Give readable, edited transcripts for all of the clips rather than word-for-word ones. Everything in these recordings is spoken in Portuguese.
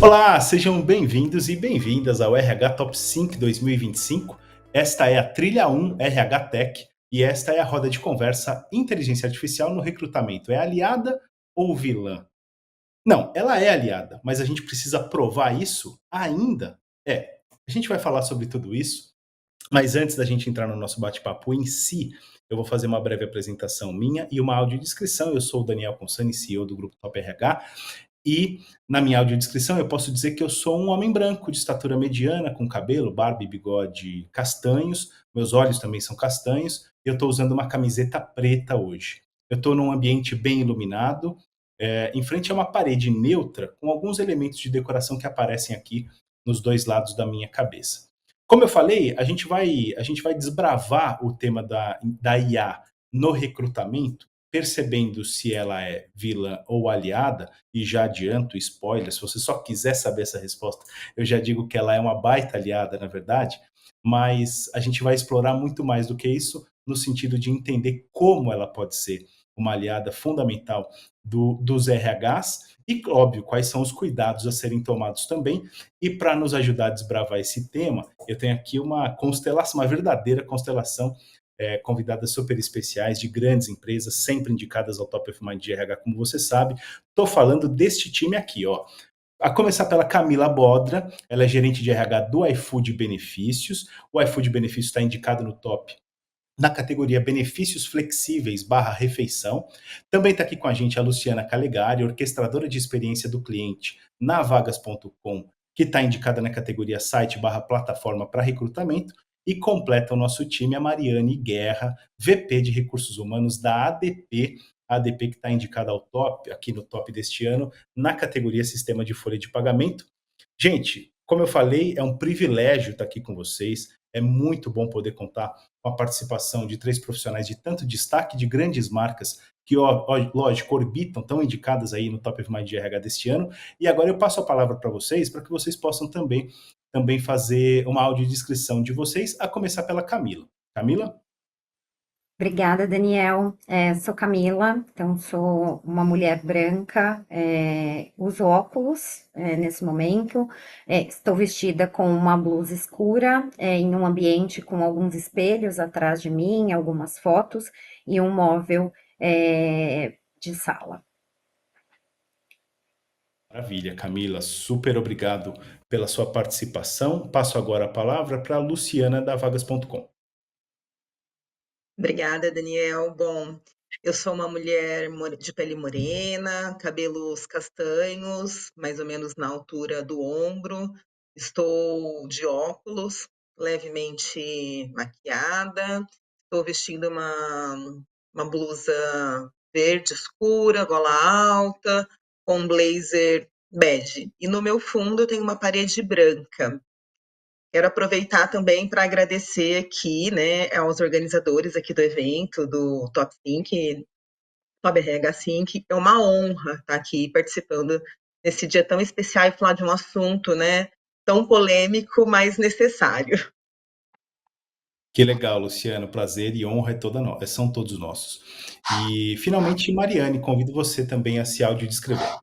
Olá, sejam bem-vindos e bem-vindas ao RH Top 5 2025. Esta é a trilha 1 RH Tech e esta é a roda de conversa inteligência artificial no recrutamento. É aliada ou vilã? Não, ela é aliada, mas a gente precisa provar isso ainda? A gente vai falar sobre tudo isso, mas antes da gente entrar no nosso bate-papo em si, eu vou fazer uma breve apresentação minha e uma audiodescrição. Eu sou o Daniel Consani, CEO do Grupo Top RH, e na minha audiodescrição eu posso dizer que eu sou um homem branco de estatura mediana, com cabelo, barba e bigode castanhos, meus olhos também são castanhos, e eu estou usando uma camiseta preta hoje. Eu estou num ambiente bem iluminado, em frente a uma parede neutra, com alguns elementos de decoração que aparecem aqui nos dois lados da minha cabeça. Como eu falei, a gente vai desbravar o tema da IA no recrutamento, percebendo se ela é vilã ou aliada, e já adianto, spoiler, se você só quiser saber essa resposta, eu já digo que ela é uma baita aliada, na verdade, mas a gente vai explorar muito mais do que isso, no sentido de entender como ela pode ser uma aliada fundamental dos RHs e, óbvio, quais são os cuidados a serem tomados também. E para nos ajudar a desbravar esse tema, eu tenho aqui uma constelação, uma verdadeira constelação, convidadas super especiais de grandes empresas, sempre indicadas ao Top of Mind de RH, como você sabe. Estou falando deste time aqui, ó. A começar pela Camila Bodra, ela é gerente de RH do iFood Benefícios. O iFood Benefícios está indicado no top na categoria Benefícios Flexíveis barra Refeição. Também está aqui com a gente a Luciana Calegari, orquestradora de experiência do cliente na Vagas.com, que está indicada na categoria Site barra Plataforma para Recrutamento. E completa o nosso time a Mariane Guerra, VP de Recursos Humanos da ADP, a ADP que está indicada ao top, aqui no top deste ano, na categoria Sistema de Folha de Pagamento. Gente, como eu falei, é um privilégio estar aqui com vocês. É muito bom poder contar com a participação de três profissionais de tanto destaque, de grandes marcas que, lógico, orbitam, tão indicadas aí no Top of Mind de RH deste ano. E agora eu passo a palavra para vocês, para que vocês possam também fazer uma audiodescrição de vocês, a começar pela Camila. Camila? Obrigada, Daniel. Sou Camila, então sou uma mulher branca, uso óculos nesse momento, estou vestida com uma blusa escura, em um ambiente com alguns espelhos atrás de mim, algumas fotos e um móvel de sala. Maravilha, Camila, super obrigado pela sua participação. Passo agora a palavra para a Luciana da Vagas.com. Obrigada, Daniel. Bom, eu sou uma mulher de pele morena, cabelos castanhos, mais ou menos na altura do ombro. Estou de óculos, levemente maquiada. Estou vestindo uma blusa verde escura, gola alta, com um blazer bege. E no meu fundo eu tenho uma parede branca. Quero aproveitar também para agradecer aqui, né, aos organizadores aqui do evento, do Top 5, Top RH 5. É uma honra estar aqui participando nesse dia tão especial e falar de um assunto, né, tão polêmico, mas necessário. Que legal, Luciano. Prazer e honra são todos nossos. E, finalmente, Mariane, convido você também a se audiodescrever.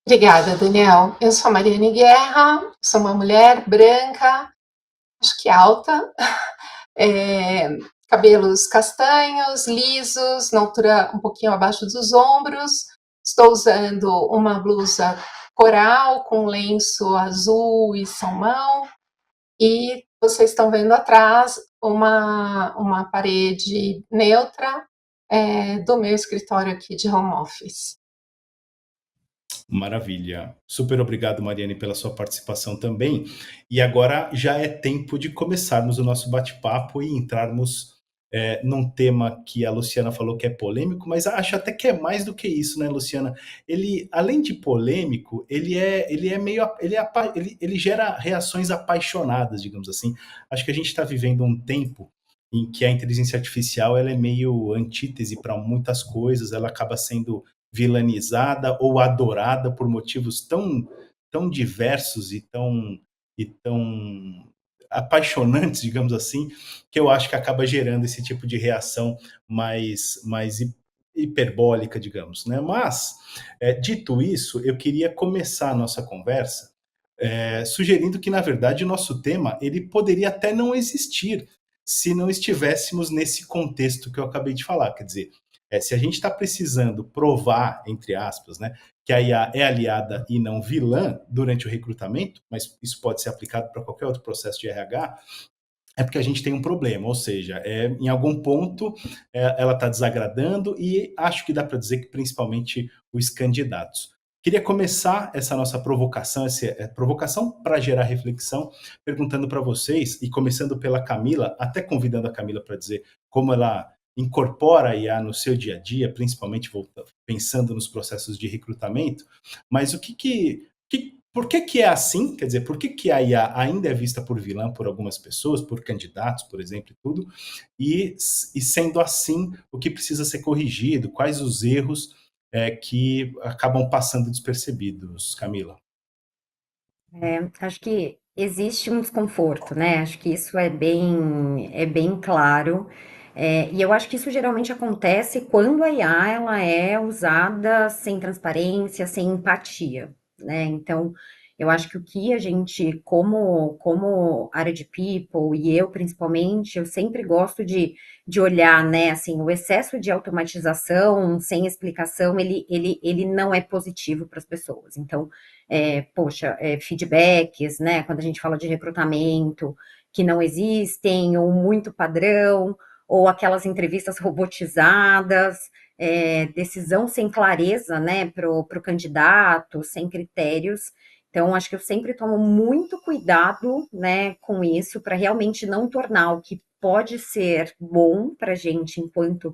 Obrigada, Daniel. Eu sou a Mariane Guerra, sou uma mulher branca, acho que alta, cabelos castanhos, lisos, na altura um pouquinho abaixo dos ombros. Estou usando uma blusa coral com lenço azul e salmão. E vocês estão vendo atrás uma parede neutra do meu escritório aqui de home office. Maravilha. Super obrigado, Mariane, pela sua participação também. E agora já é tempo de começarmos o nosso bate-papo e entrarmos num tema que a Luciana falou que é polêmico, mas acho até que é mais do que isso, né, Luciana? Ele, além de polêmico, ele gera reações apaixonadas, digamos assim. Acho que a gente está vivendo um tempo em que a inteligência artificial ela é meio antítese para muitas coisas, ela acaba sendo vilanizada ou adorada por motivos tão diversos e tão apaixonantes, digamos assim, que eu acho que acaba gerando esse tipo de reação mais hiperbólica, digamos, né? Mas, dito isso, eu queria começar a nossa conversa sugerindo que, na verdade, o nosso tema ele poderia até não existir se não estivéssemos nesse contexto que eu acabei de falar. Quer dizer, se a gente está precisando provar, entre aspas, né, que a IA é aliada e não vilã durante o recrutamento, mas isso pode ser aplicado para qualquer outro processo de RH, é porque a gente tem um problema, ou seja, em algum ponto ela está desagradando e acho que dá para dizer que principalmente os candidatos. Queria começar essa nossa provocação, essa provocação para gerar reflexão, perguntando para vocês, e começando pela Camila, até convidando a Camila para dizer como ela incorpora a IA no seu dia a dia, principalmente pensando nos processos de recrutamento, mas por que é assim? Quer dizer, por que a IA ainda é vista por vilã por algumas pessoas, por candidatos, por exemplo, e tudo? E sendo assim, o que precisa ser corrigido? Quais os erros que acabam passando despercebidos, Camila? Acho que existe um desconforto, né? Acho que isso é bem claro. E eu acho que isso geralmente acontece quando a IA ela é usada sem transparência, sem empatia, né? Então, eu acho que o que a gente, como área de people, e eu principalmente, eu sempre gosto de olhar, né? Assim, o excesso de automatização sem explicação, ele não é positivo para as pessoas. Então, feedbacks, né? Quando a gente fala de recrutamento, que não existem, ou muito padrão, ou aquelas entrevistas robotizadas, decisão sem clareza, né, para o candidato, sem critérios. Então, acho que eu sempre tomo muito cuidado, né, com isso, para realmente não tornar o que pode ser bom para a gente enquanto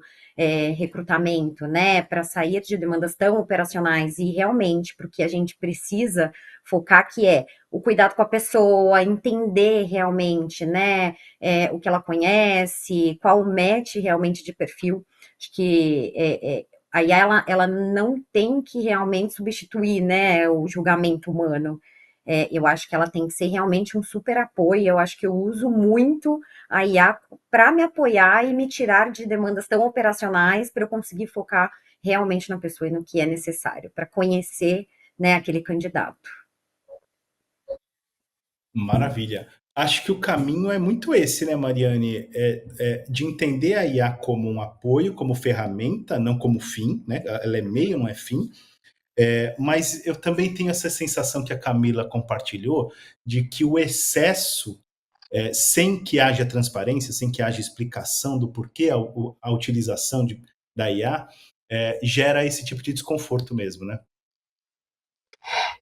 recrutamento, né, para sair de demandas tão operacionais e realmente para o que a gente precisa focar, que é o cuidado com a pessoa, entender realmente, né, o que ela conhece, qual o match realmente de perfil. Acho que a IA, ela não tem que realmente substituir, né, o julgamento humano. Eu acho que ela tem que ser realmente um super apoio. Eu acho que eu uso muito a IA para me apoiar e me tirar de demandas tão operacionais para eu conseguir focar realmente na pessoa e no que é necessário para conhecer, né, aquele candidato. Maravilha. Acho que o caminho é muito esse, né, Mariane? De entender a IA como um apoio, como ferramenta, não como fim, né? Ela é meio, não é fim. Mas eu também tenho essa sensação que a Camila compartilhou, de que o excesso, sem que haja transparência, sem que haja explicação do porquê a utilização da IA, gera esse tipo de desconforto mesmo, né?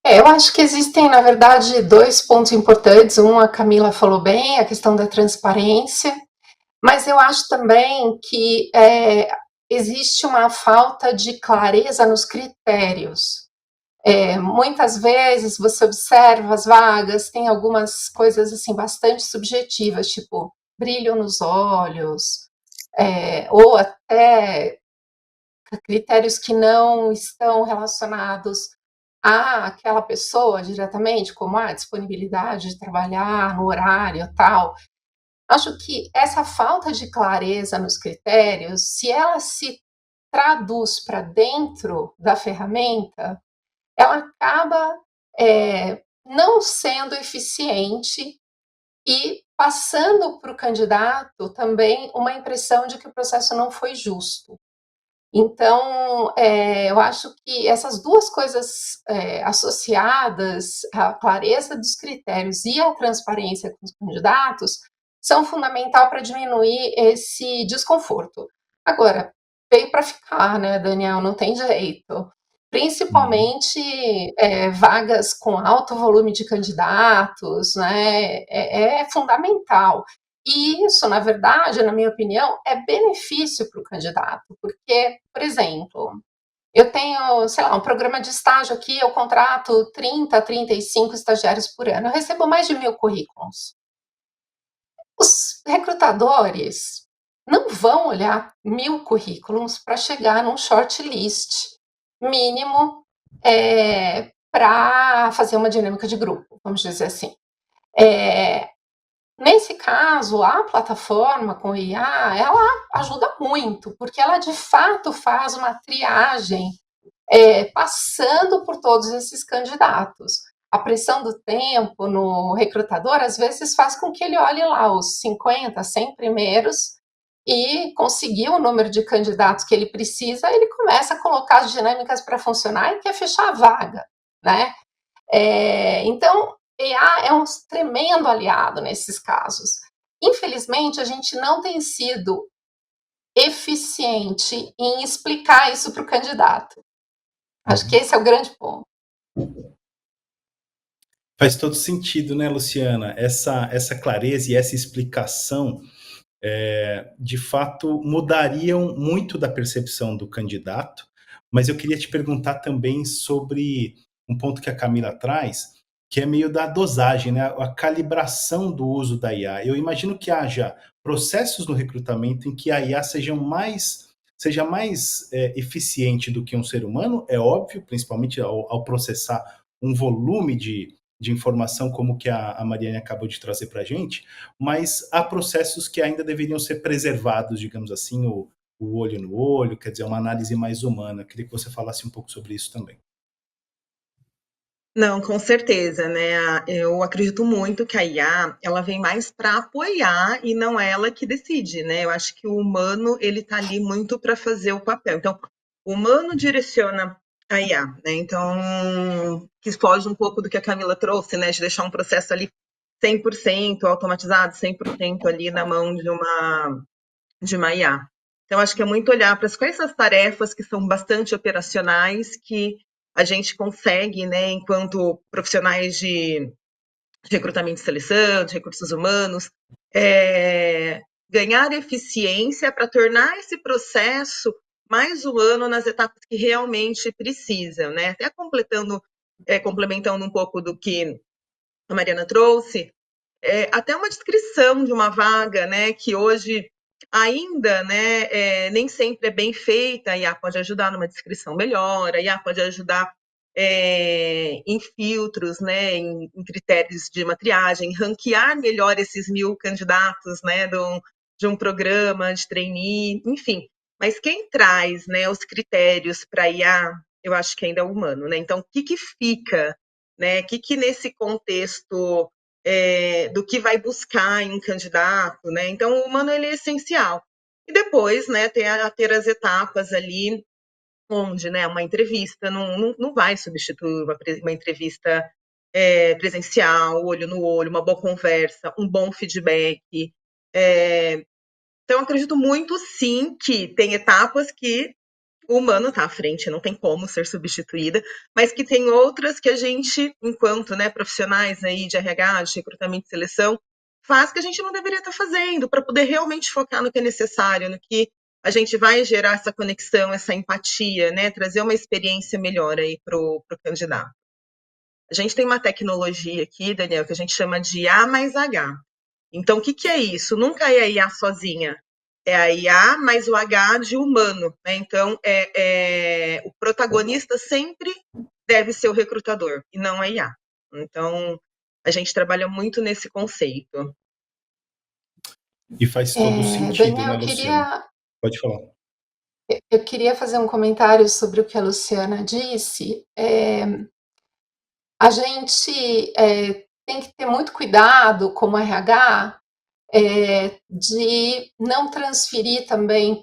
Eu acho que existem, na verdade, dois pontos importantes. Um, a Camila falou bem, a questão da transparência, mas eu acho também que existe uma falta de clareza nos critérios. Muitas vezes você observa as vagas, tem algumas coisas assim bastante subjetivas, tipo brilho nos olhos, ou até critérios que não estão relacionados àquela pessoa diretamente, como a disponibilidade de trabalhar no horário tal. Acho que essa falta de clareza nos critérios, se ela se traduz para dentro da ferramenta, ela acaba não sendo eficiente e passando para o candidato também uma impressão de que o processo não foi justo. Então, eu acho que essas duas coisas associadas, a clareza dos critérios e a transparência com os candidatos, são fundamental para diminuir esse desconforto. Agora, veio para ficar, né, Daniel? Não tem jeito. Principalmente vagas com alto volume de candidatos, né? É fundamental. E isso, na verdade, na minha opinião, é benefício para o candidato, porque, por exemplo, eu tenho, sei lá, um programa de estágio aqui, eu contrato 30, 35 estagiários por ano, eu recebo mais de 1.000 currículos. Os recrutadores não vão olhar 1.000 currículos para chegar num shortlist mínimo para fazer uma dinâmica de grupo, vamos dizer assim. Nesse caso, a plataforma com IA, ela ajuda muito, porque ela de fato faz uma triagem, passando por todos esses candidatos. A pressão do tempo no recrutador, às vezes, faz com que ele olhe lá os 50, 100 primeiros e conseguir o número de candidatos que ele precisa, ele começa a colocar as dinâmicas para funcionar e quer fechar a vaga, né? Então, IA é um tremendo aliado nesses casos. Infelizmente, a gente não tem sido eficiente em explicar isso para o candidato. Acho que esse é o grande ponto. Faz todo sentido, né, Luciana? Essa clareza e essa explicação, de fato, mudariam muito da percepção do candidato, mas eu queria te perguntar também sobre um ponto que a Camila traz, que é meio da dosagem, né? A calibração do uso da IA. Eu imagino que haja processos no recrutamento em que a IA seja mais eficiente do que um ser humano, é óbvio, principalmente ao processar um volume de informação como que a Mariane acabou de trazer para a gente, mas há processos que ainda deveriam ser preservados, digamos assim, o olho no olho, quer dizer, uma análise mais humana. Queria que você falasse um pouco sobre isso também. Não, com certeza, né? Eu acredito muito que a IA, ela vem mais para apoiar e não é ela que decide, né? Eu acho que o humano, ele tá ali muito para fazer o papel. Então, o humano direciona a IA, né? Então, que foge um pouco do que a Camila trouxe, né? De deixar um processo ali 100% automatizado, 100% ali na mão de uma IA. Então, acho que é muito olhar para quais as tarefas que são bastante operacionais que a gente consegue, né, enquanto profissionais de recrutamento e seleção, de recursos humanos, ganhar eficiência para tornar esse processo mais humano nas etapas que realmente precisam, né? Até complementando um pouco do que a Mariana trouxe, até uma descrição de uma vaga, né, que hoje ainda, né, nem sempre é bem feita. A IA pode ajudar numa descrição melhor, a IA pode ajudar em filtros, né, em critérios de uma triagem, ranquear melhor esses 1.000 candidatos, né, de um programa de trainee, enfim. Mas quem traz, né, os critérios para a IA, eu acho que ainda é o humano, né? Então, o que fica, né? O que nesse contexto do que vai buscar em um candidato, né? Então, o humano ele é essencial. E depois, né, ter as etapas ali onde, né, uma entrevista não vai substituir uma entrevista presencial, olho no olho, uma boa conversa, um bom feedback. Então, acredito muito, sim, que tem etapas que o humano está à frente, não tem como ser substituída, mas que tem outras que a gente, enquanto, né, profissionais aí de RH, de recrutamento e seleção, faz que a gente não deveria estar fazendo, para poder realmente focar no que é necessário, no que a gente vai gerar essa conexão, essa empatia, né, trazer uma experiência melhor aí para o candidato. A gente tem uma tecnologia aqui, Daniel, que a gente chama de A mais H. Então, o que é isso? Nunca é a IA sozinha. É a IA mais o H de humano, né? Então, o protagonista sempre deve ser o recrutador, e não a IA. Então, a gente trabalha muito nesse conceito. E faz todo sentido, Daniel, né, Luciana? Pode falar. Eu queria fazer um comentário sobre o que a Luciana disse. A gente tem que ter muito cuidado como RH de não transferir também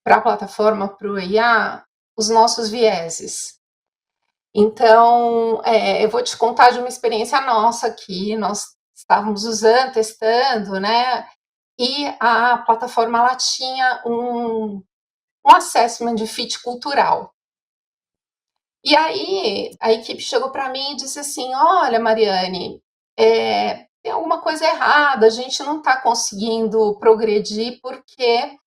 para a plataforma, para o IA, os nossos vieses. Então, eu vou te contar de uma experiência nossa aqui. Nós estávamos usando, testando, né? E a plataforma ela tinha um assessment de fit cultural. E aí a equipe chegou para mim e disse assim: olha, Mariane, tem alguma coisa errada, a gente não está conseguindo progredir porque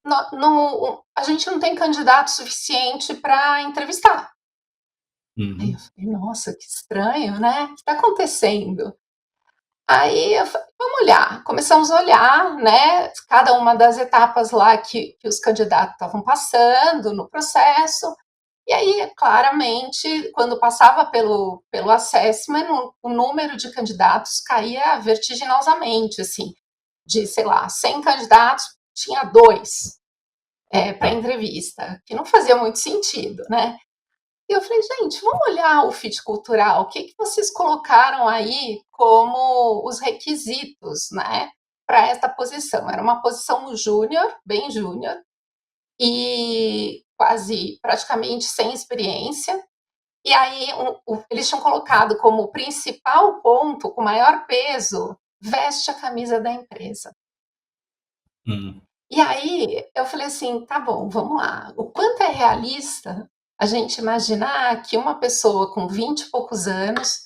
a gente não tem candidato suficiente para entrevistar. Aí eu falei, nossa, que estranho, né? O que está acontecendo? Aí eu falei, vamos olhar. Começamos a olhar, né? Cada uma das etapas lá que os candidatos estavam passando no processo. E aí, claramente, quando passava pelo assessment, o número de candidatos caía vertiginosamente, assim, de, sei lá, 100 candidatos, tinha 2 para entrevista, que não fazia muito sentido, né? E eu falei, gente, vamos olhar o fit cultural, o que, que vocês colocaram aí como os requisitos, né, para esta posição? Era uma posição júnior, bem júnior, e quase praticamente sem experiência. E aí eles tinham colocado como principal ponto, com maior peso, veste a camisa da empresa. E aí eu falei assim, tá bom, vamos lá. O quanto é realista a gente imaginar que uma pessoa com 20 e poucos anos,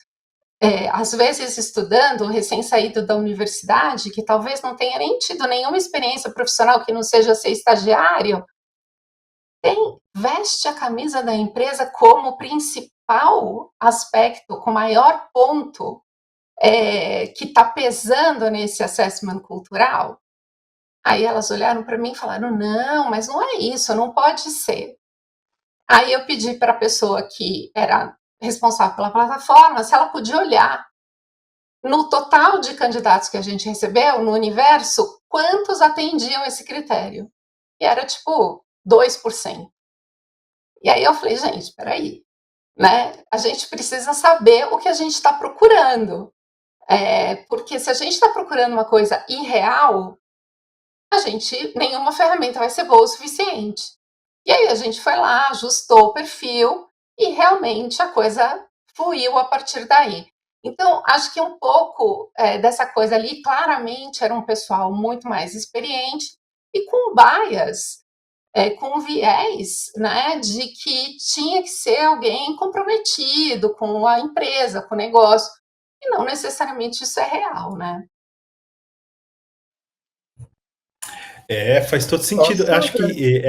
às vezes estudando, recém-saído da universidade, que talvez não tenha nem tido nenhuma experiência profissional que não seja ser estagiário, veste a camisa da empresa como principal aspecto, com maior ponto que está pesando nesse assessment cultural? Aí elas olharam para mim e falaram, não, mas não é isso, não pode ser. Aí eu pedi para a pessoa que era responsável pela plataforma se ela podia olhar no total de candidatos que a gente recebeu, no universo, quantos atendiam esse critério. E era tipo 2%. E aí eu falei, gente, espera aí, né? A gente precisa saber o que a gente está procurando. Porque se a gente está procurando uma coisa irreal, nenhuma ferramenta vai ser boa o suficiente. E aí a gente foi lá, ajustou o perfil e realmente a coisa fluiu a partir daí. Então, acho que um pouco dessa coisa ali, claramente era um pessoal muito mais experiente e com bias, com viés, né, de que tinha que ser alguém comprometido com a empresa, com o negócio, e não necessariamente isso é real, né? Faz todo sentido. Posso Acho que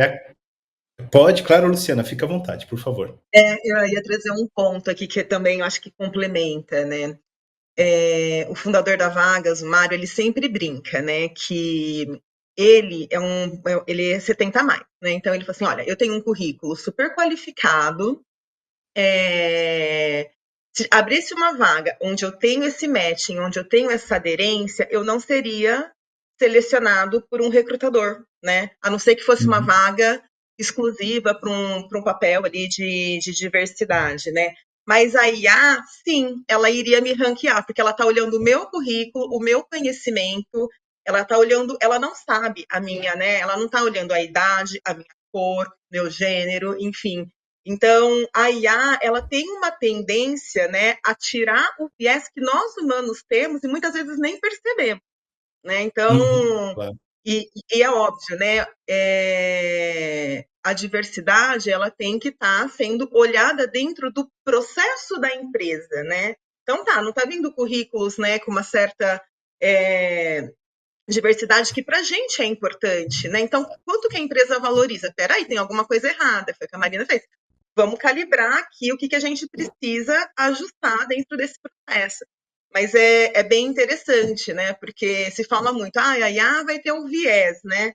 pode, claro, Luciana, fica à vontade, por favor. Eu ia trazer um ponto aqui que também eu acho que complementa, né? O fundador da Vagas, o Mário, ele sempre brinca, né? Que ele é 70 a mais, né? Então ele fala assim: olha, eu tenho um currículo super qualificado. Se abrisse uma vaga onde eu tenho esse matching, onde eu tenho essa aderência, eu não seria selecionado por um recrutador, né? A não ser que fosse uma vaga exclusiva para um papel ali de diversidade, né? Mas a IA, sim, ela iria me ranquear, porque ela está olhando o meu currículo, o meu conhecimento, ela está olhando, ela não sabe a minha, né? Ela não está olhando a idade, a minha cor, meu gênero, enfim. Então, a IA, ela tem uma tendência, né, a tirar o viés que nós humanos temos e muitas vezes nem percebemos, né? Então, Claro. e é óbvio, né? A diversidade, ela tem que estar sendo olhada dentro do processo da empresa, né? Então, não está vindo currículos, né, com uma certa diversidade que para a gente é importante, né? Então, quanto que a empresa valoriza? Peraí, tem alguma coisa errada, foi o que a Marina fez. Vamos calibrar aqui o que a gente precisa ajustar dentro desse processo. Mas é bem interessante, né? Porque se fala muito, a IA vai ter um viés, né?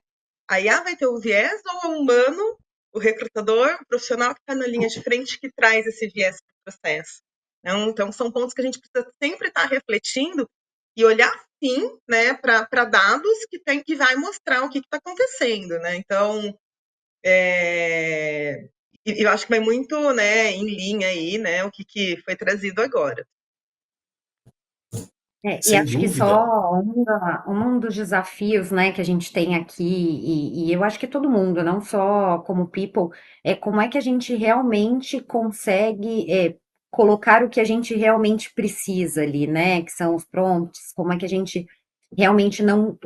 A IA vai ter um viés ou o humano, o recrutador, o profissional que está na linha de frente que traz esse viés para o processo? Então, são pontos que a gente precisa sempre estar refletindo e olhar, sim, né, para dados que vai mostrar o que está acontecendo, né? Então, eu acho que vai muito, né, em linha aí, né, o que foi trazido agora. E Sem acho que dúvida. só um dos desafios, né, que a gente tem aqui, e eu acho que todo mundo, não só como people, é como é que a gente realmente consegue colocar o que a gente realmente precisa ali, né, que são os prompts, como é que a gente realmente não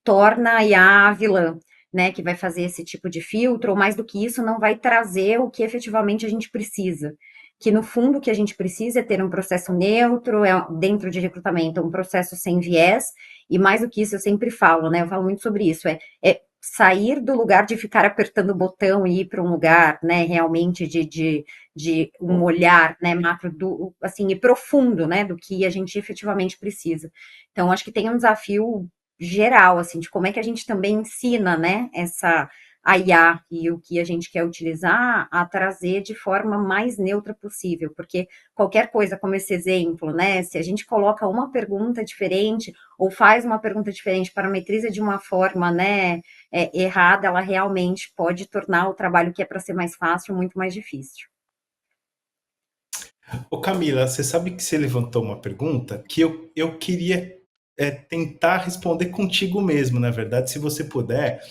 torna a IA a vilã, né, que vai fazer esse tipo de filtro, ou mais do que isso, não vai trazer o que efetivamente a gente precisa. Que no fundo o que a gente precisa é ter um processo neutro, dentro de recrutamento, um processo sem viés, e mais do que isso, eu sempre falo, né? Eu falo muito sobre isso, é sair do lugar de ficar apertando o botão e ir para um lugar, né, realmente de um olhar, né, macro, assim, e profundo, né, do que a gente efetivamente precisa. Então, acho que tem um desafio geral, assim, de como é que a gente também ensina, né, a IA e o que a gente quer utilizar a trazer de forma mais neutra possível, porque qualquer coisa, como esse exemplo, né, se a gente coloca uma pergunta diferente ou faz uma pergunta diferente, parametriza de uma forma, né, errada, ela realmente pode tornar o trabalho que é para ser mais fácil muito mais difícil. Ô Camila, você sabe que você levantou uma pergunta que eu queria tentar responder contigo mesmo, na verdade, se você puder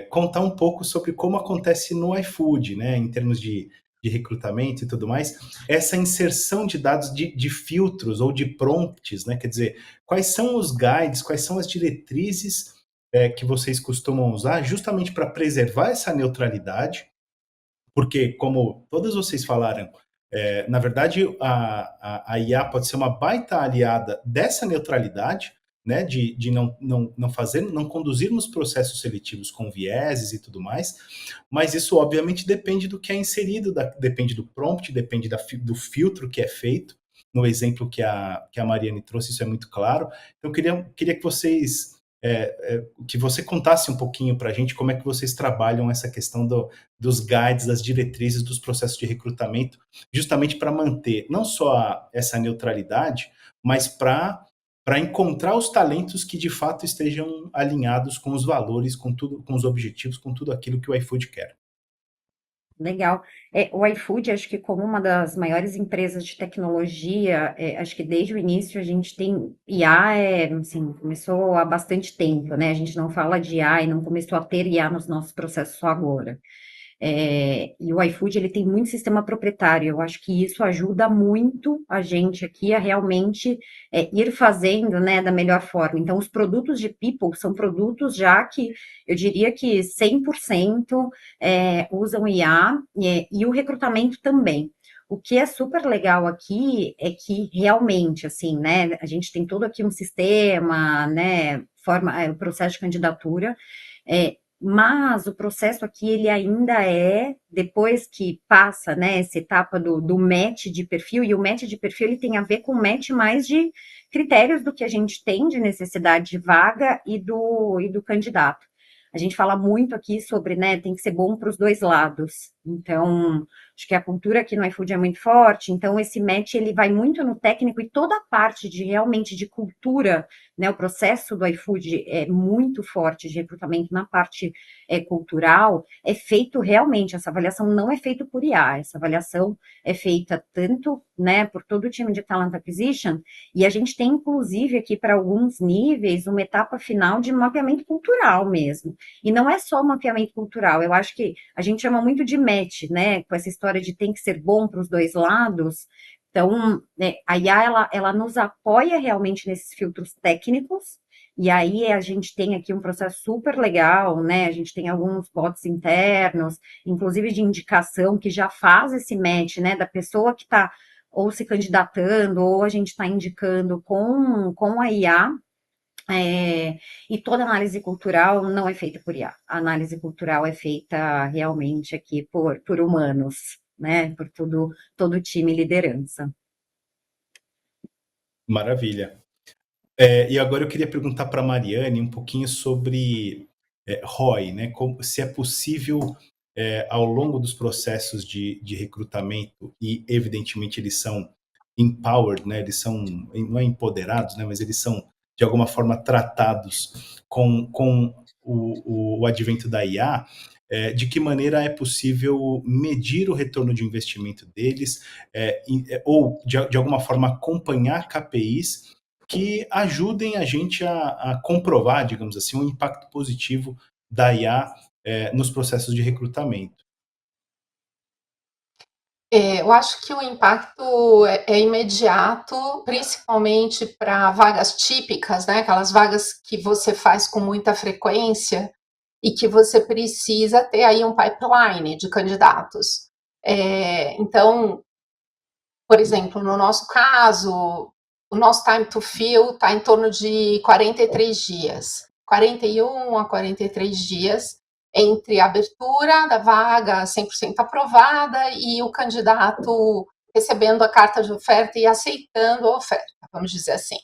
contar um pouco sobre como acontece no iFood, né, em termos de recrutamento e tudo mais, essa inserção de dados de filtros ou de prompts, né, quer dizer, quais são os guides, quais são as diretrizes que vocês costumam usar justamente para preservar essa neutralidade, porque, como todas vocês falaram, na verdade, a IA pode ser uma baita aliada dessa neutralidade, né, de não fazer, não conduzirmos processos seletivos com vieses e tudo mais, mas isso obviamente depende do que é inserido, depende do prompt, depende do filtro que é feito. No exemplo que a Mariane trouxe, isso é muito claro. Então, eu queria que você contasse um pouquinho para a gente como é que vocês trabalham essa questão dos guides, das diretrizes dos processos de recrutamento, justamente para manter não só essa neutralidade, mas para encontrar os talentos que de fato estejam alinhados com os valores, com tudo, com os objetivos, com tudo aquilo que o iFood quer. Legal. O iFood, acho que como uma das maiores empresas de tecnologia, acho que desde o início a gente tem IA, assim, começou há bastante tempo, né? A gente não fala de IA e não começou a ter IA nos nossos processos só agora. E o iFood, ele tem muito sistema proprietário, eu acho que isso ajuda muito a gente aqui a realmente ir fazendo, né, da melhor forma. Então, os produtos de People são produtos já que eu diria que 100% usam IA e o recrutamento também. O que é super legal aqui é que realmente, assim, né, a gente tem todo aqui um sistema, né, o processo de candidatura, mas o processo aqui, ele ainda depois que passa, né, essa etapa do match de perfil, e o match de perfil, ele tem a ver com match mais de critérios do que a gente tem de necessidade de vaga e do candidato. A gente fala muito aqui sobre, né, tem que ser bom para os dois lados. Então, acho que a cultura aqui no iFood é muito forte, então esse match, ele vai muito no técnico e toda a parte de realmente de cultura, né, o processo do iFood é muito forte de recrutamento na parte cultural, é feito realmente, essa avaliação não é feita por IA, essa avaliação é feita tanto, né, por todo o time de Talent Acquisition, e a gente tem, inclusive, aqui para alguns níveis, uma etapa final de mapeamento cultural mesmo. E não é só mapeamento cultural, eu acho que a gente chama muito de match, né, com essa história de tem que ser bom para os dois lados. Então, a IA, ela nos apoia realmente nesses filtros técnicos, e aí a gente tem aqui um processo super legal, né? A gente tem alguns bots internos, inclusive de indicação, que já faz esse match, né? Da pessoa que está ou se candidatando, ou a gente está indicando com a IA, e toda análise cultural não é feita por IA. A análise cultural é feita realmente aqui por humanos, né? Por todo o time e liderança. Maravilha. E agora eu queria perguntar para a Mariane um pouquinho sobre ROI, né? Se é possível, ao longo dos processos de recrutamento, e evidentemente eles são empowered, né? Eles são, não é empoderados, né? Mas eles são, de alguma forma, tratados com o advento da IA, de que maneira é possível medir o retorno de investimento deles, ou, de alguma forma, acompanhar KPIs que ajudem a gente a comprovar, digamos assim, um impacto positivo da IA nos processos de recrutamento. Eu acho que o impacto é imediato, principalmente para vagas típicas, né? Aquelas vagas que você faz com muita frequência e que você precisa ter aí um pipeline de candidatos. Então, por exemplo, no nosso caso, o nosso time to fill está em torno de 43 dias, 41 a 43 dias entre a abertura da vaga 100% aprovada e o candidato recebendo a carta de oferta e aceitando a oferta, vamos dizer assim.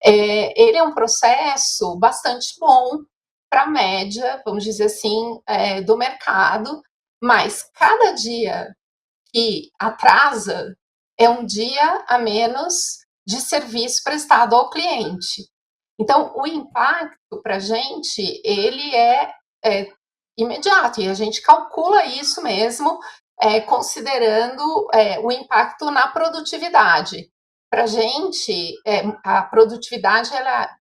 Ele é um processo bastante bom para a média, vamos dizer assim, do mercado, mas cada dia que atrasa é um dia a menos de serviço prestado ao cliente. Então, o impacto para a gente, ele é imediato, e a gente calcula isso mesmo, considerando o impacto na produtividade. Para a gente, a produtividade,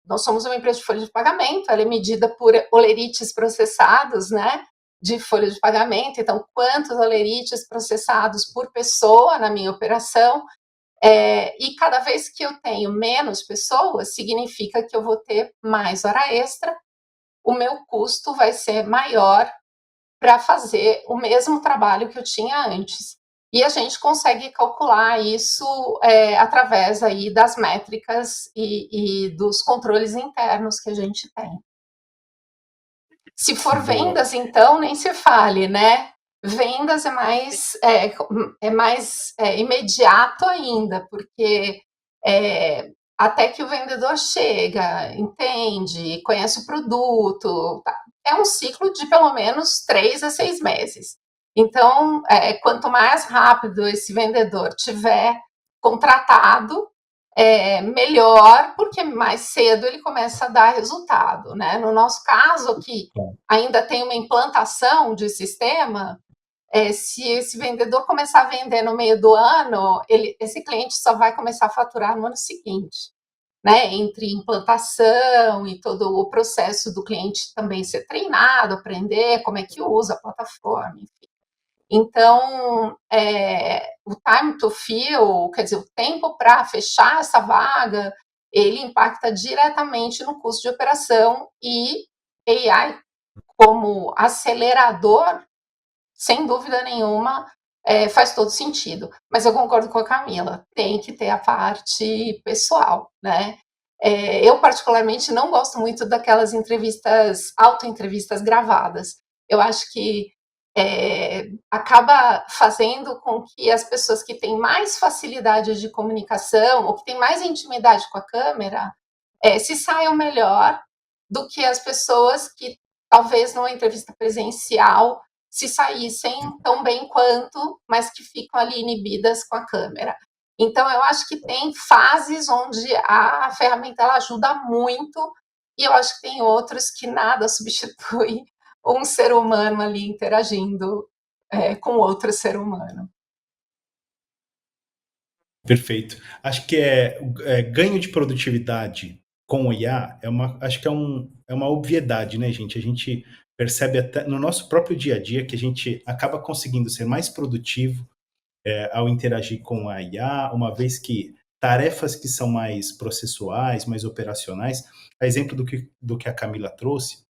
nós somos uma empresa de folha de pagamento, ela é medida por olerites processados, né, de folha de pagamento, então quantos olerites processados por pessoa na minha operação, e cada vez que eu tenho menos pessoas, significa que eu vou ter mais hora extra, o meu custo vai ser maior para fazer o mesmo trabalho que eu tinha antes. E a gente consegue calcular isso através aí das métricas e dos controles internos que a gente tem. Se for vendas, então, nem se fale, né? Vendas é mais imediato ainda, porque até que o vendedor chega, entende, conhece o produto, tá? É um ciclo de pelo menos 3 a 6 meses. Então, quanto mais rápido esse vendedor tiver contratado, melhor, porque mais cedo ele começa a dar resultado, né? No nosso caso, que ainda tem uma implantação de sistema, se esse vendedor começar a vender no meio do ano, esse cliente só vai começar a faturar no ano seguinte, né? Entre implantação e todo o processo do cliente também ser treinado, aprender como é que usa a plataforma, enfim. Então, o time to fill, quer dizer, o tempo para fechar essa vaga, ele impacta diretamente no custo de operação, e AI como acelerador, sem dúvida nenhuma, faz todo sentido. Mas eu concordo com a Camila, tem que ter a parte pessoal, né? Eu, particularmente, não gosto muito daquelas autoentrevistas gravadas. Eu acho que acaba fazendo com que as pessoas que têm mais facilidade de comunicação ou que têm mais intimidade com a câmera se saiam melhor do que as pessoas que, talvez numa entrevista presencial, se saíssem tão bem quanto, mas que ficam ali inibidas com a câmera. Então, eu acho que tem fases onde a ferramenta ela ajuda muito, e eu acho que tem outros que nada substitui um ser humano ali interagindo com outro ser humano. Perfeito. Acho que ganho de produtividade com o IA acho que é uma obviedade, né, gente? A gente percebe até no nosso próprio dia a dia que a gente acaba conseguindo ser mais produtivo ao interagir com a IA, uma vez que tarefas que são mais processuais, mais operacionais, a exemplo do que a Camila trouxe,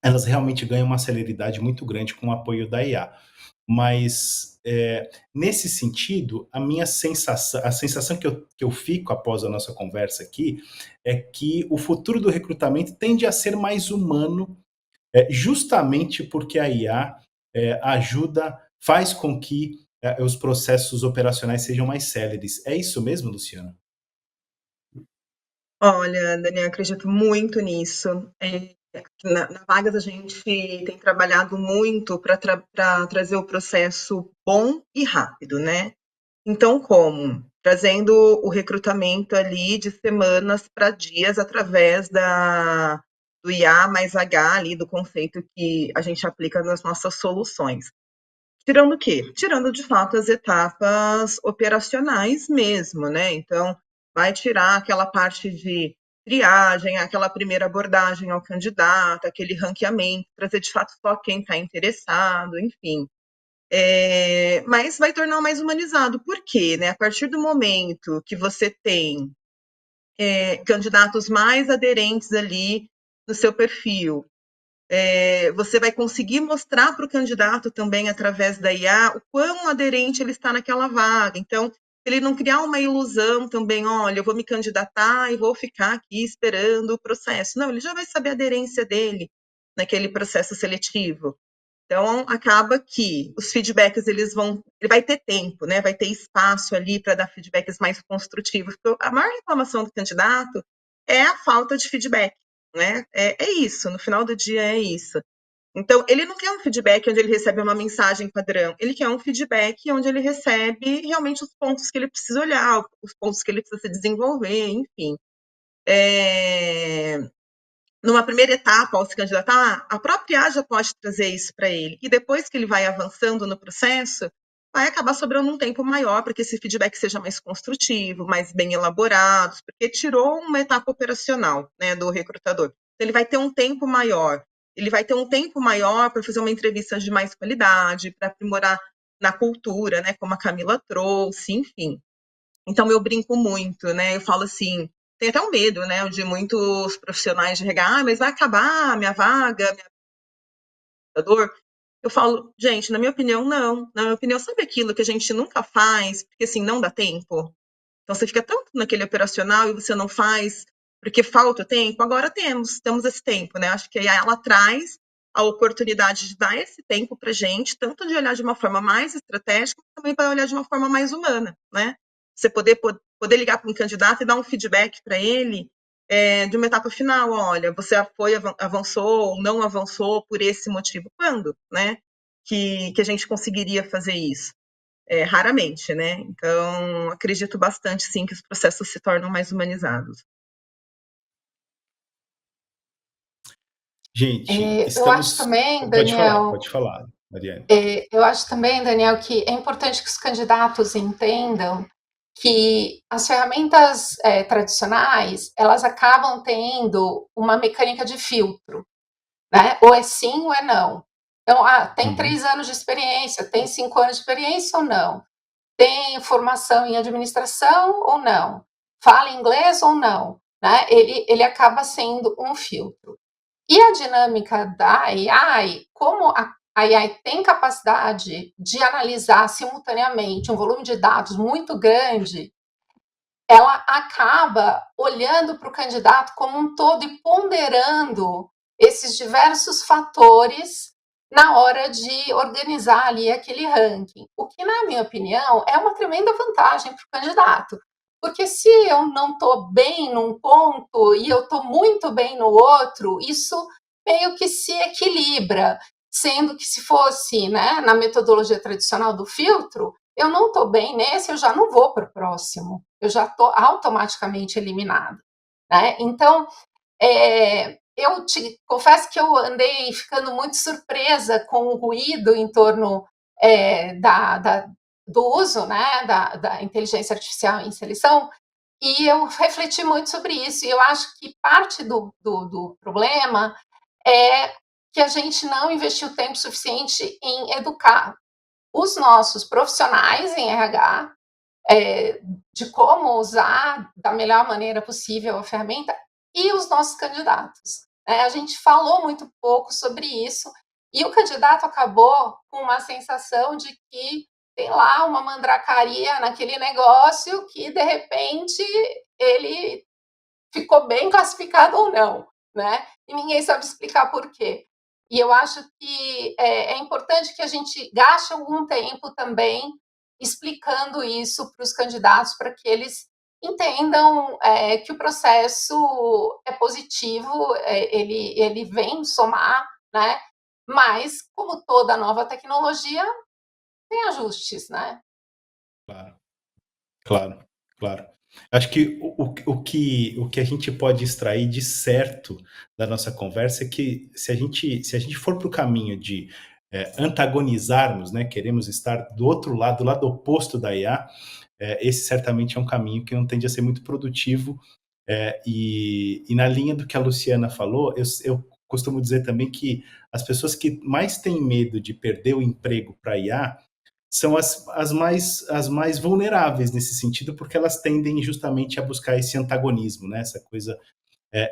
elas realmente ganham uma celeridade muito grande com o apoio da IA. Mas, nesse sentido, a sensação que eu fico após a nossa conversa aqui, é que o futuro do recrutamento tende a ser mais humano, justamente porque a IA faz com que os processos operacionais sejam mais céleres. É isso mesmo, Luciana? Olha, Daniel, acredito muito nisso. Na Vagas a gente tem trabalhado muito para trazer o processo bom e rápido, né? Então, como? Trazendo o recrutamento ali de semanas para dias através do IA mais H ali, do conceito que a gente aplica nas nossas soluções. Tirando o quê? Tirando, de fato, as etapas operacionais mesmo, né? Então, vai tirar aquela parte de triagem, aquela primeira abordagem ao candidato, aquele ranqueamento, trazer, de fato, só quem está interessado, enfim. Mas vai tornar mais humanizado. Por quê? Né? A partir do momento que você tem candidatos mais aderentes ali no seu perfil, você vai conseguir mostrar para o candidato também, através da IA, o quão aderente ele está naquela vaga. Então, ele não criar uma ilusão também, olha, eu vou me candidatar e vou ficar aqui esperando o processo. Não, ele já vai saber a aderência dele naquele processo seletivo. Então, acaba que os feedbacks, ele vai ter tempo, né? Vai ter espaço ali para dar feedbacks mais construtivos. Porque a maior reclamação do candidato é a falta de feedback, né? É isso, no final do dia é isso. Então, ele não quer um feedback onde ele recebe uma mensagem padrão, ele quer um feedback onde ele recebe realmente os pontos que ele precisa olhar, os pontos que ele precisa se desenvolver, enfim. Numa primeira etapa, ao se candidatar, a própria IA já pode trazer isso para ele. E depois que ele vai avançando no processo, vai acabar sobrando um tempo maior para que esse feedback seja mais construtivo, mais bem elaborado, porque tirou uma etapa operacional, né, do recrutador. Então, ele vai ter um tempo maior. Ele vai ter um tempo maior para fazer uma entrevista de mais qualidade, para aprimorar na cultura, né, como a Camila trouxe, enfim. Então, eu brinco muito, né? Eu falo assim, tem até um medo, né, de muitos profissionais de RH, mas vai acabar a minha vaga, minha dor. Eu falo, gente, na minha opinião, não. Na minha opinião, sabe aquilo que a gente nunca faz, porque assim, não dá tempo? Então, você fica tanto naquele operacional e você não faz porque falta tempo. Agora temos esse tempo, né? Acho que aí ela traz a oportunidade de dar esse tempo para gente, tanto de olhar de uma forma mais estratégica, mas também para olhar de uma forma mais humana, né? Você poder ligar para um candidato e dar um feedback para ele de uma etapa final. Olha, você avançou ou não avançou por esse motivo. Quando, né? Que a gente conseguiria fazer isso? Raramente, né? Então, acredito bastante, sim, que os processos se tornam mais humanizados. Gente, Eu acho estamos. também, Daniel, Pode falar, Mariane. eu acho também, Daniel, que é importante que os candidatos entendam que as ferramentas tradicionais, elas acabam tendo uma mecânica de filtro, né? Ou é sim ou é não. Então, tem 3 anos de experiência, tem 5 anos de experiência ou não? Tem formação em administração ou não? Fala inglês ou não? Né? Ele acaba sendo um filtro. E a dinâmica da AI, como a AI tem capacidade de analisar simultaneamente um volume de dados muito grande, ela acaba olhando para o candidato como um todo e ponderando esses diversos fatores na hora de organizar ali aquele ranking. O que, na minha opinião, é uma tremenda vantagem para o candidato. Porque se eu não estou bem num ponto e eu estou muito bem no outro, isso meio que se equilibra. Sendo que se fosse, né, na metodologia tradicional do filtro, eu não estou bem nesse, eu já não vou para o próximo. Eu já estou automaticamente eliminado. Né? Então, eu te confesso que eu andei ficando muito surpresa com o ruído em torno do uso, né, da inteligência artificial em seleção, e eu refleti muito sobre isso. E eu acho que parte do problema é que a gente não investiu tempo suficiente em educar os nossos profissionais em RH de como usar da melhor maneira possível a ferramenta e os nossos candidatos. A gente falou muito pouco sobre isso e o candidato acabou com uma sensação de que tem lá uma mandracaria naquele negócio que, de repente, ele ficou bem classificado ou não, né? E ninguém sabe explicar por quê. E eu acho que é importante que a gente gaste algum tempo também explicando isso para os candidatos, para que eles entendam que o processo é positivo, ele vem somar, né? Mas, como toda nova tecnologia, tem ajustes, né? Claro. Acho que o que a gente pode extrair de certo da nossa conversa é que se a gente for para o caminho de antagonizarmos, né, queremos estar do outro lado, do lado oposto da IA, esse certamente é um caminho que não tende a ser muito produtivo. E na linha do que a Luciana falou, eu costumo dizer também que as pessoas que mais têm medo de perder o emprego para a IA são as mais vulneráveis nesse sentido, porque elas tendem justamente a buscar esse antagonismo, né? Essa coisa,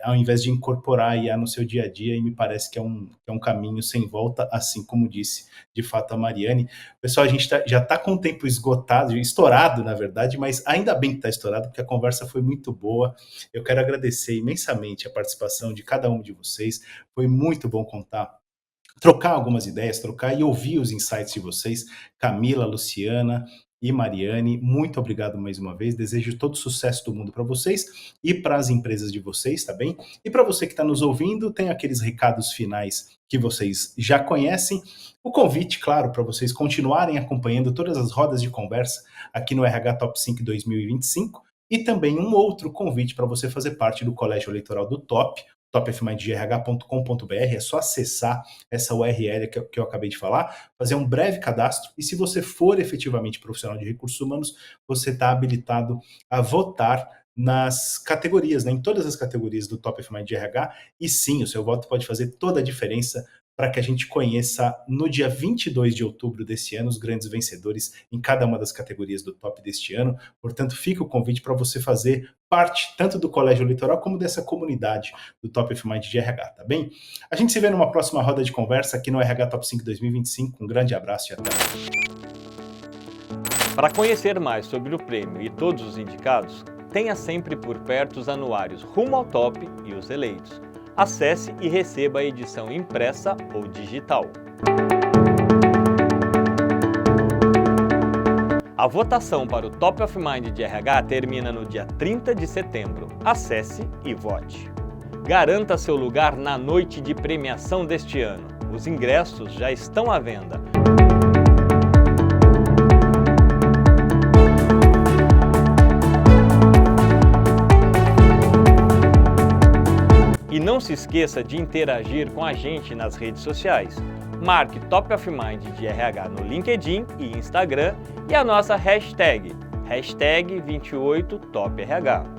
ao invés de incorporar a IA no seu dia a dia, e me parece que é um caminho sem volta, assim como disse de fato a Mariane. Pessoal, a gente já está com o tempo esgotado, estourado, na verdade, mas ainda bem que está estourado, porque a conversa foi muito boa. Eu quero agradecer imensamente a participação de cada um de vocês. Foi muito bom trocar algumas ideias, trocar e ouvir os insights de vocês, Camila, Luciana e Mariane. Muito obrigado mais uma vez. Desejo todo o sucesso do mundo para vocês e para as empresas de vocês, tá bem? E para você que está nos ouvindo, tem aqueles recados finais que vocês já conhecem. O convite, claro, para vocês continuarem acompanhando todas as rodas de conversa aqui no RH Top 5 2025 e também um outro convite para você fazer parte do Colégio Eleitoral do Top, topfmindrh.com.br. É só acessar essa URL que eu acabei de falar, fazer um breve cadastro e se você for efetivamente profissional de recursos humanos, você está habilitado a votar nas categorias, né, em todas as categorias do Top of Mind de RH, e sim, o seu voto pode fazer toda a diferença para que a gente conheça no dia 22 de outubro desse ano os grandes vencedores em cada uma das categorias do Top deste ano. Portanto, fica o convite para você fazer parte tanto do Colégio Eleitoral como dessa comunidade do Top of Mind de RH, tá bem? A gente se vê numa próxima roda de conversa aqui no RH Top 5 2025. Um grande abraço e até lá. Para conhecer mais sobre o prêmio e todos os indicados, tenha sempre por perto os anuários Rumo ao Top e os eleitos. Acesse e receba a edição impressa ou digital. A votação para o Top of Mind de RH termina no dia 30 de setembro. Acesse e vote. Garanta seu lugar na noite de premiação deste ano. Os ingressos já estão à venda. E não se esqueça de interagir com a gente nas redes sociais. Marque Top of Mind de RH no LinkedIn e Instagram e a nossa hashtag 28TopRH.